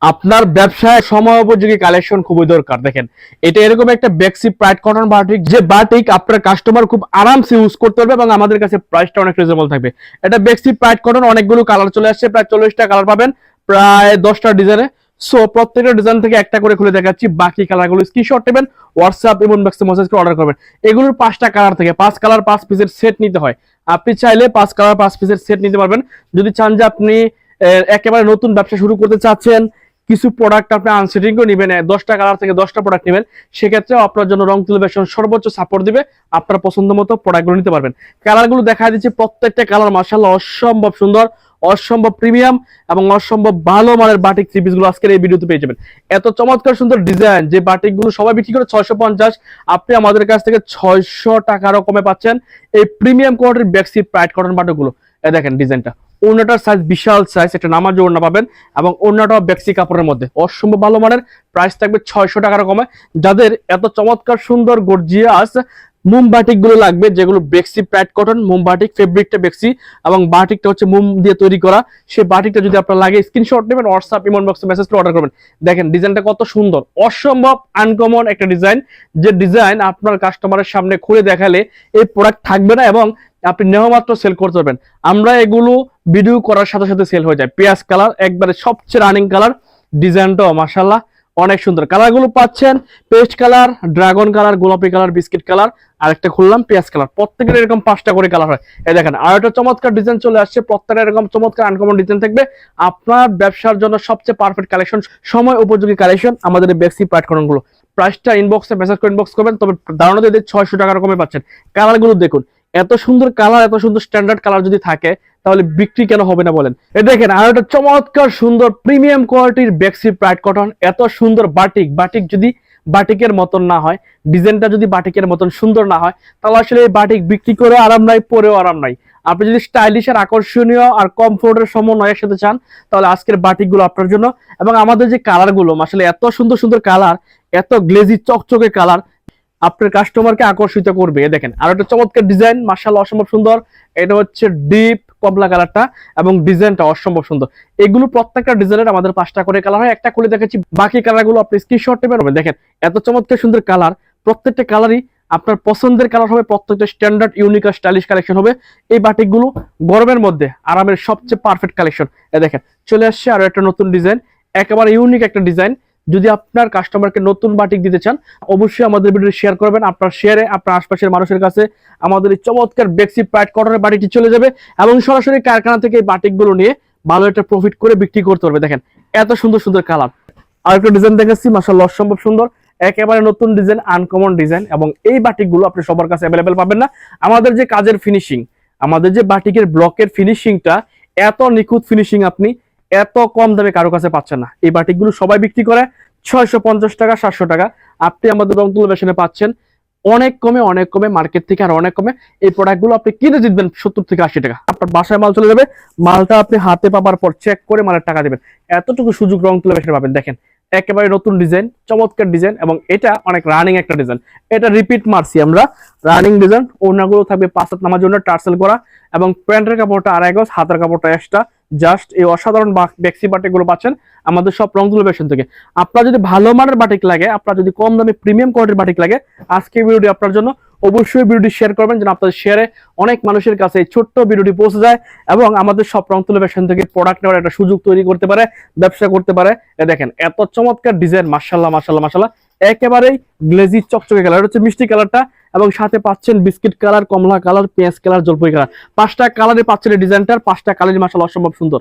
আপনার ব্যবসায় সময় উপযোগী কালেকশন খুবই দরকার। দেখেন, এটা এরকম একটা বেক্সি প্রাইড কটন বাটিক, যে বাটিক আপনার কাস্টমার খুব আরামসে ইউজ করতে পারবে এবং আমাদের কাছে প্রাইসটা অনেক রিজনেবল থাকবে। এটা বেক্সি প্রাইড কটন, অনেকগুলো কালার চলে আসছে, প্রায় 40টা কালার পাবেন, প্রায় 10টা ডিজাইনে। সো প্রত্যেকটা ডিজাইন থেকে একটা করে খুলে দেখাচ্ছি, বাকি কালারগুলো স্ক্রিনশট নেবেন, হোয়াটসঅ্যাপ এবং ইনবক্সে মেসেজ করে অর্ডার করবেন। এগুলোর 5টা কালার থেকে 5 কালার 5 পিসের সেট নিতে হয়। আপনি চাইলে 5 কালার 5 পিসের সেট নিতে পারবেন। যদি চান যে আপনি একেবারে নতুন ব্যবসা শুরু করতে চাচ্ছেন, কিছু প্রোডাক্ট আপনি আনসেটিং করে নেবেন, 10টা কালার থেকে 10টা প্রোডাক্ট নেবেন, সেক্ষেত্রে আপনার জন্য রং তুলি ফ্যাশন সর্বোচ্চ সাপোর্ট দিবে। আপনার পছন্দ মতো প্রোডাক্টগুলো নিতে পারবেন। কালারগুলো দেখা দিচ্ছে, প্রত্যেকটা কালার মাশাআল্লাহ অসম্ভব সুন্দর, অসম্ভব প্রিমিয়াম এবং অসম্ভব ভালো মানের বাটিক থ্রি পিস গুলো আজকের এই ভিডিওতে পেয়ে যাবেন। এত চমৎকার সুন্দর ডিজাইন, যে বাটিক গুলো সবাই বিক্রি করে 650, আপনি আমাদের কাছ থেকে 600 টাকারও কমে পাচ্ছেন এই প্রিমিয়াম কোয়ালিটির বেক্সি প্রাইড কটন বাটিক গুলো। দেখেন ডিজাইনটা, ওড়নাটার সাইজ বিশাল সাইজ, একটা নামাজি ওড়না পাবেন এবং ওড়নাটাও বেক্সি কাপড়ের মধ্যে অসম্ভব ভালো মানের। প্রাইস থাকবে 600 টাকার কমে। যাদের এত চমৎকার সুন্দর গর্জিয়াস মোম বাটিক গুলো লাগবে, যেগুলো বেক্সি প্যাড কটন মোম বাটিক, ফেব্রিকটা বেক্সি এবং বাটিকটা হচ্ছে মোম দিয়ে তৈরি করা, সেই বাটিকটা যদি আপনার লাগে স্ক্রিনশট নেবেন, হোয়াটসঅ্যাপ ইমো বক্সে মেসেজ করে অর্ডার করবেন। দেখেন ডিজাইনটা কত সুন্দর, অসম্ভব আনকমন একটা ডিজাইন, যে ডিজাইন আপনার কাস্টমারের সামনে খুলে দেখালে এই প্রোডাক্ট থাকবে না এবং আপনি নেওয়া মাত্র সেল করতে পারবেন। আমরা এগুলো ভিডিও করার সাথে সাথে সেল হয়ে যায়। পেঁয়াজ কালার একবারে সবচেয়ে রানিং কালার, ডিজাইনটাও মাশাআল্লাহ অনেক সুন্দর। কালারগুলো পাচ্ছেন পেস্ট কালার, ড্রাগন কালার, গোলাপি কালার, বিস্কিট কালার, আরেকটা খুললাম পেঁয়াজ কালার। প্রত্যেকের এরকম 5টা করে কালার হয়। এই দেখেন আর একটা চমৎকার ডিজাইন চলে আসছে, প্রত্যেকটা এরকম চমৎকার আনকমন ডিজাইন থাকবে। আপনার ব্যবসার জন্য সবচেয়ে পারফেক্ট কালেকশন, সময় উপযোগী কালেকশন আমাদের এই বেক্সি প্ল্যাটফর্ম গুলো। প্রাইসটা ইনবক্সে মেসেজ করে ইনবক্স করবেন, তবে ধারণা দিয়ে 600 টাকার কমে পাচ্ছেন। কালারগুলো দেখুন, এত সুন্দর কালার, এত সুন্দর স্ট্যান্ডার্ড কালার যদি থাকে তাহলে বিক্রি কেন হবে না বলেন। এই দেখেন আর একটা চমৎকার সুন্দর প্রিমিয়াম কোয়ালিটির বেক্সি প্রাইড কটন, এত সুন্দর বাটিক। বাটিক যদি বাটিকের মতন না হয়, ডিজাইনটা যদি বাটিকের মতন সুন্দর না হয়, তাহলে আসলে এই বাটিক বিক্রি করে আরাম নাই, পরেও আরাম নাই। আপনি যদি স্টাইলিশ আর আকর্ষণীয় আর কমফোর্টের সমন্বয়ের সাথে চান, তাহলে আজকের বাটিকগুলো আপনার জন্য। এবং আমাদের যে কালারগুলো আসলে এত সুন্দর সুন্দর কালার, এত গ্লেজি চকচকে কালার, আপনার কাস্টমারকে আকর্ষিত করবে। দেখেন আর একটা চমৎকার ডিজাইন, মাশাআল্লাহ অসম্ভব সুন্দর। এটা হচ্ছে ডিপ কমলা কালারটা এবং ডিজাইনটা অসম্ভব সুন্দর। এগুলো প্রত্যেকটা ডিজাইনের আমাদের 5টা করে কালার হয়, একটা খুলে দেখাচ্ছি, বাকি কালারগুলো আপনি স্ক্রিনশট নেবেন। দেখেন এত চমৎকার সুন্দর কালার, প্রত্যেকটা কালারই আপনার পছন্দের কালার হবে, প্রত্যেকটা স্ট্যান্ডার্ড ইউনিক আর স্টাইলিশ কালেকশন হবে। এই বাটিকগুলো গরমের মধ্যে আরামের সবচেয়ে পারফেক্ট কালেকশন। দেখেন চলে আসছে আরো একটা নতুন ডিজাইন, একেবারে ইউনিক একটা ডিজাইন। যদি আপনার কাস্টমারকে নতুন বাটিক দিতে চান, অবশ্যই আমাদের ভিডিও শেয়ার করবেন। আপনার শেয়ারে আপনার আশপাশের মানুষের কাছে আমাদের এই চমৎকার বেক্সি প্রাইড কটনের বাটিকটি চলে যাবে এবং সরাসরি কারখানা থেকে এই বাটিকগুলো নিয়ে ভালো একটা প্রফিট করে বিক্রি করতে পারবে। দেখেন এত সুন্দর সুন্দর কালার। আর একটা ডিজাইন দেখাচ্ছি, মাশাআল্লাহ অসম্ভব সুন্দর, একেবারে নতুন ডিজাইন, আনকমন ডিজাইন। এবং এই বাটিকগুলো আপনি সবার কাছে অ্যাভেলেবেল পাবেন না। আমাদের যে কাজের ফিনিশিং, আমাদের যে বাটিকের ব্লকের ফিনিশিংটা, এত নিখুঁত ফিনিশিং আপনি এত কম দামে কারো কাছে পাচ্ছেন না। এই বাটিকগুলো সবাই বিক্রি করে 650 টাকা, 700 টাকা। আপনি আমাদের রংতুলি ফ্যাশনে পাচ্ছেন অনেক কমে, অনেক কমে, মার্কেট থেকে আর অনেক কমে। এই প্রোডাক্টগুলো আপনি কিনে জিতবেন 70 থেকে 80 টাকা। আপনার বাসায় মাল চলে যাবে, মালটা আপনি হাতে পাবার পর চেক করে মালের টাকা দিবেন। এতটুকু সুযোগ রংতুলি ফ্যাশনে পাবেন। দেখেন একেবারে নতুন ডিজাইন, চমৎকার ডিজাইন এবং এটা অনেক রানিং একটা ডিজাইন। এটা রিপিট মারছি আমরা, রানিং ডিজাইন। ওড়নাগুলো থাকবে 5 হাত নামার জন্য টার্সেল করা এবং প্যান্টের কাপড়টা 2.5 গজ, হাতের কাপড়টা এক্সট্রা। জাস্ট এই অসাধারণ বেক্সি বাটিকগুলো পাচ্ছেন আমাদের সব রংতুলি ফ্যাশন থেকে। আপনার যদি ভালো মানের বাটিক লাগে, আপনার যদি কম দামে প্রিমিয়াম কোয়ালিটির বাটিক লাগে, আজকে ভিডিওটি আপনার জন্য। অবশ্যই ভিডিওটি শেয়ার করবেন, যেন আপনাদের শেয়ারে অনেক মানুষের কাছে এই ছোট্ট ভিডিওটি পৌঁছে যায় এবং আমাদের সব রংতুলি ফ্যাশন থেকে প্রোডাক্ট নেওয়ার একটা সুযোগ তৈরি করতে পারে, ব্যবসা করতে পারে। দেখেন এত চমৎকার ডিজাইন, মাশাআল্লাহ মাশাআল্লাহ মাশাআল্লাহ, একেবারেই গ্লেজি চকচকে কালার। হচ্ছে মিষ্টি কালারটা এবং সাথে পাচ্ছেন বিস্কিট কালার, কমলা কালার, পেঁয়াজ কালার, জলপাই কালার। 5টা কালারে পাচ্ছেন এই ডিজাইনটার। 5টা কালারই মাশাআল্লাহ অসম্ভব সুন্দর।